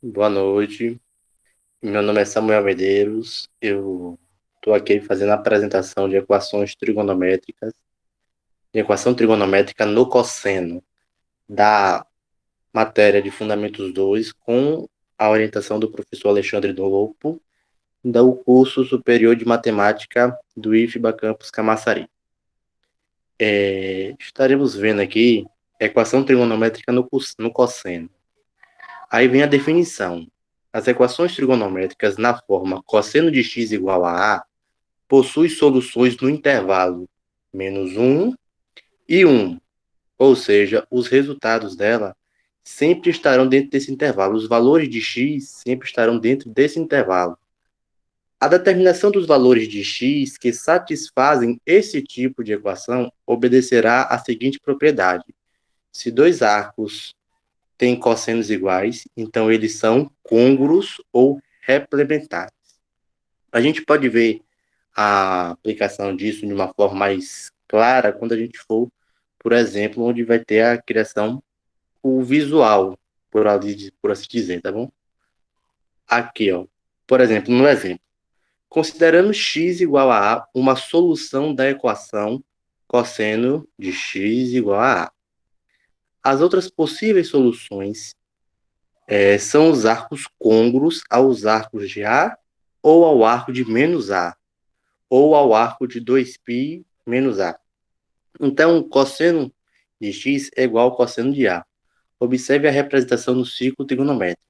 Boa noite. Meu nome é Samuel Medeiros. Eu estou aqui fazendo a apresentação de equações trigonométricas, de equação trigonométrica no cosseno da matéria de Fundamentos 2, com a orientação do professor Alexandre Lopo, do curso superior de matemática do IFBA Campus Camaçari. Estaremos vendo aqui equação trigonométrica no cosseno. Aí vem a definição. As equações trigonométricas na forma cosseno de x igual a A possuem soluções no intervalo -1 e 1, ou seja, os resultados dela sempre estarão dentro desse intervalo. Os valores de x sempre estarão dentro desse intervalo. A determinação dos valores de x que satisfazem esse tipo de equação obedecerá à seguinte propriedade: se dois arcos têm cossenos iguais, então eles são côngruos ou replementares. A gente pode ver a aplicação disso de uma forma mais clara quando a gente for, por exemplo, onde vai ter a criação, o visual, por assim dizer, tá bom? Aqui, ó, por exemplo, no exemplo, considerando x igual a A uma solução da equação cosseno de x igual a A. As outras possíveis soluções são os arcos côngruos aos arcos de A ou ao arco de menos A, ou ao arco de 2π menos A. Então, cosseno de x é igual ao cosseno de A. Observe a representação no ciclo trigonométrico.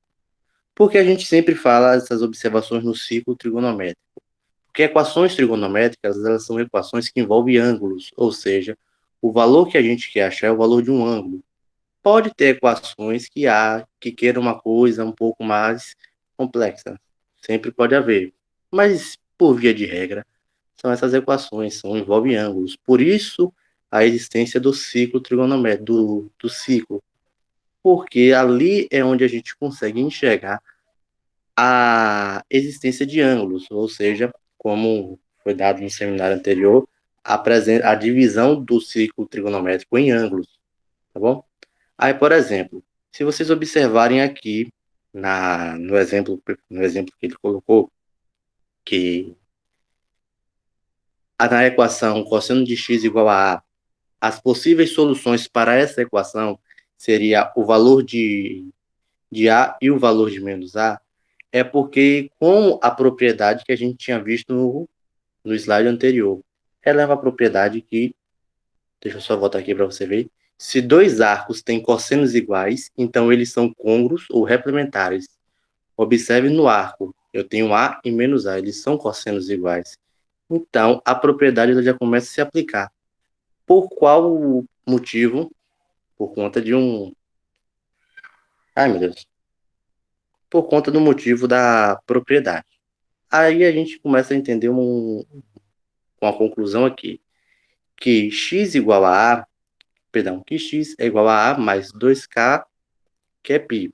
Por que a gente sempre fala essas observações no ciclo trigonométrico? Porque equações trigonométricas, elas são equações que envolvem ângulos, ou seja, o valor que a gente quer achar é o valor de um ângulo. Pode ter equações que queiram uma coisa um pouco mais complexa. Sempre pode haver. Mas, por via de regra, são essas equações, envolvem ângulos. Por isso, a existência do ciclo trigonométrico, do ciclo. Porque ali é onde a gente consegue enxergar a existência de ângulos, ou seja, como foi dado no seminário anterior, a divisão do ciclo trigonométrico em ângulos, tá bom? Aí, por exemplo, se vocês observarem aqui no exemplo que ele colocou, que na equação cosseno de x igual a A, as possíveis soluções para essa equação seria o valor de A e o valor de menos A, é porque com a propriedade que a gente tinha visto no slide anterior, ela é uma propriedade que, deixa eu só voltar aqui para você ver, se dois arcos têm cossenos iguais, então eles são côngruos ou replementares. Observe no arco, eu tenho A e menos A, eles são cossenos iguais. Então, a propriedade ela já começa a se aplicar. Por qual motivo? Por conta de um. Ai, meu Deus. Por conta do motivo da propriedade. Aí a gente começa a entender uma conclusão aqui. Que x igual a A, perdão, que x é igual a A mais 2k, que é π,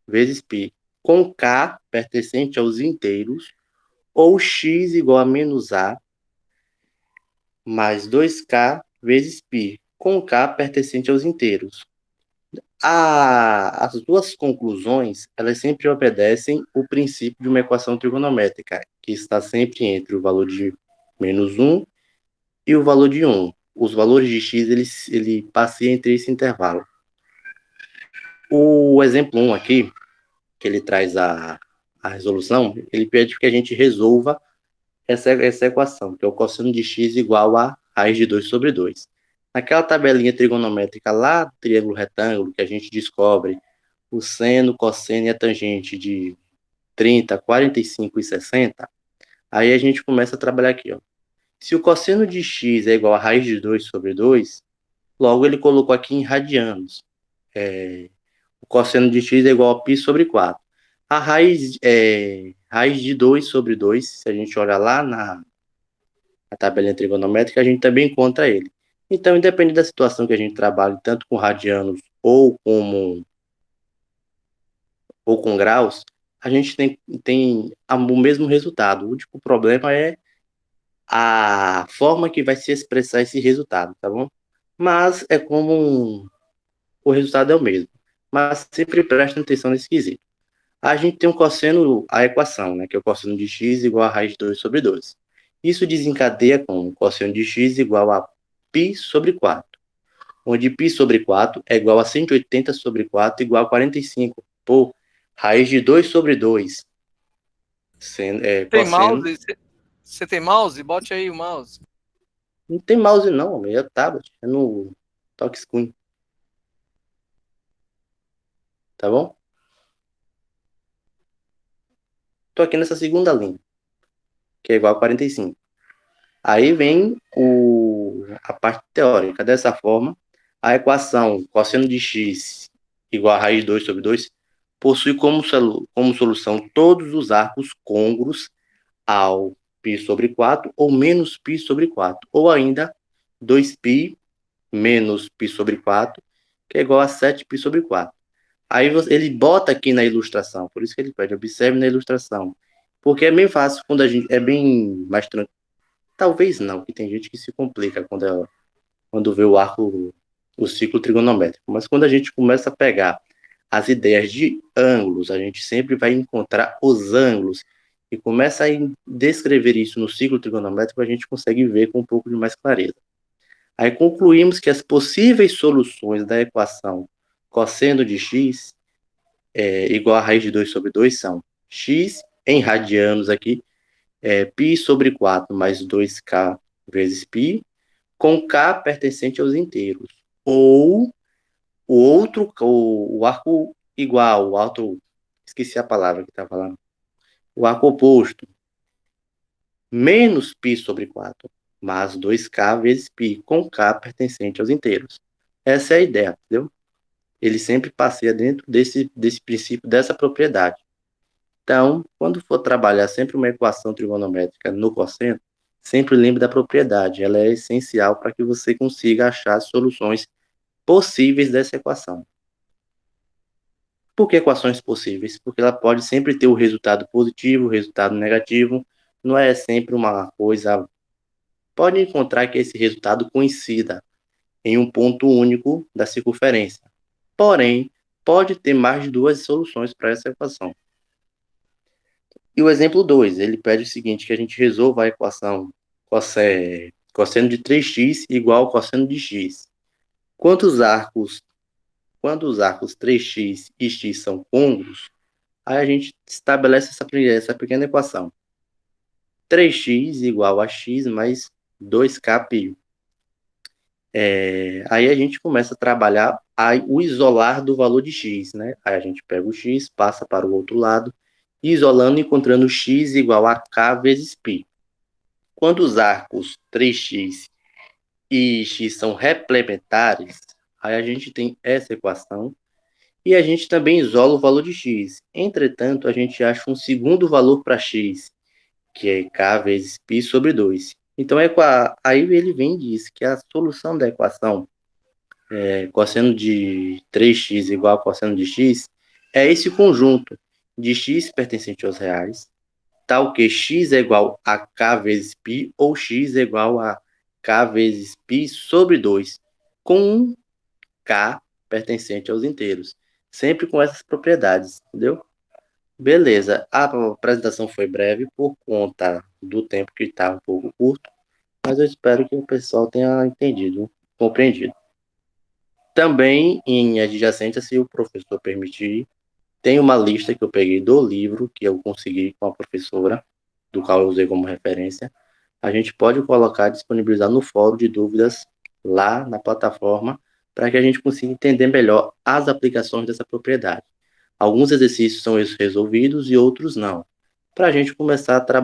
vezes π, com k pertencente aos inteiros, ou x igual a menos A mais 2k vezes π, com k pertencente aos inteiros. As duas conclusões, elas sempre obedecem o princípio de uma equação trigonométrica, que está sempre entre o valor de -1 e o valor de 1. Os valores de x, ele passeiam entre esse intervalo. O exemplo 1 aqui, que ele traz a resolução, ele pede que a gente resolva essa equação, que é o cosseno de x igual a raiz de 2 sobre 2. Naquela tabelinha trigonométrica lá do triângulo retângulo, que a gente descobre o seno, cosseno e a tangente de 30, 45 e 60, aí a gente começa a trabalhar aqui, ó. Se o cosseno de x é igual a raiz de 2 sobre 2, logo ele colocou aqui em radianos. O cosseno de x é igual a π sobre 4. A raiz de 2 sobre 2, se a gente olhar lá na tabelinha trigonométrica, a gente também encontra ele. Então, independente da situação que a gente trabalhe, tanto com radianos ou com graus, a gente tem o mesmo resultado. O único problema é a forma que vai se expressar esse resultado, tá bom? Mas é como o resultado é o mesmo. Mas sempre preste atenção nesse quesito. A gente tem um cosseno, a equação, né, que é o cosseno de x igual a raiz de 2 sobre 2. Isso desencadeia com o cosseno de x igual a π sobre 4, onde π sobre 4 é igual a 180 sobre 4 igual a 45 por raiz de 2 sobre 2, Tem cosseno. mouse? Você tem mouse? Bote aí o mouse. Não tem mouse não, é tablet, é no touchscreen, tá bom? Tô aqui nessa segunda linha, que é igual a 45. Aí vem a parte teórica. Dessa forma, a equação cosseno de x igual a raiz de 2 sobre 2 possui como solução todos os arcos côngruos ao π sobre 4 ou menos π sobre 4, ou ainda 2π menos π sobre 4, que é igual a 7π sobre 4. Aí ele bota aqui na ilustração, por isso que ele pede, observe na ilustração. Porque é bem fácil quando a gente, é bem mais tranquilo. Talvez não, que tem gente que se complica quando vê o arco, o ciclo trigonométrico. Mas quando a gente começa a pegar as ideias de ângulos, a gente sempre vai encontrar os ângulos e começa a descrever isso no ciclo trigonométrico, a gente consegue ver com um pouco de mais clareza. Aí concluímos que as possíveis soluções da equação cosseno de x igual a raiz de 2 sobre 2 são x em radianos aqui, π sobre 4 mais 2k vezes π, com k pertencente aos inteiros. Ou o arco igual, esqueci a palavra que estava lá, o arco oposto, menos π sobre 4, mais 2k vezes π, com k pertencente aos inteiros. Essa é a ideia, entendeu? Ele sempre passeia dentro desse princípio, dessa propriedade. Então, quando for trabalhar sempre uma equação trigonométrica no cosseno, sempre lembre da propriedade. Ela é essencial para que você consiga achar soluções possíveis dessa equação. Por que equações possíveis? Porque ela pode sempre ter o resultado positivo, o resultado negativo. Não é sempre uma coisa. Pode encontrar que esse resultado coincida em um ponto único da circunferência. Porém, pode ter mais de duas soluções para essa equação. E o exemplo 2, ele pede o seguinte, que a gente resolva a equação cosseno de 3x igual ao cosseno de x. Quando os arcos 3x e x são côngruos, aí a gente estabelece essa pequena equação. 3x igual a x mais 2kπ. Aí a gente começa a trabalhar o isolar do valor de x, né? Aí a gente pega o x, passa para o outro lado, isolando, encontrando x igual a k vezes π. Quando os arcos 3x e x são replementares, aí a gente tem essa equação e a gente também isola o valor de x. Entretanto, a gente acha um segundo valor para x, que é k vezes π sobre 2. Então, aí ele vem e diz que a solução da equação cosseno de 3x igual a cosseno de x é esse conjunto de x pertencente aos reais, tal que x é igual a k vezes π ou x é igual a k vezes π sobre 2, com um k pertencente aos inteiros. Sempre com essas propriedades, entendeu? Beleza, a apresentação foi breve por conta do tempo que está um pouco curto, mas eu espero que o pessoal tenha entendido, compreendido. Também, em adjacência, se o professor permitir, tem uma lista que eu peguei do livro que eu consegui com a professora, do qual eu usei como referência. A gente pode colocar, disponibilizar no fórum de dúvidas lá na plataforma para que a gente consiga entender melhor as aplicações dessa propriedade. Alguns exercícios são resolvidos e outros não, para a gente começar a trabalhar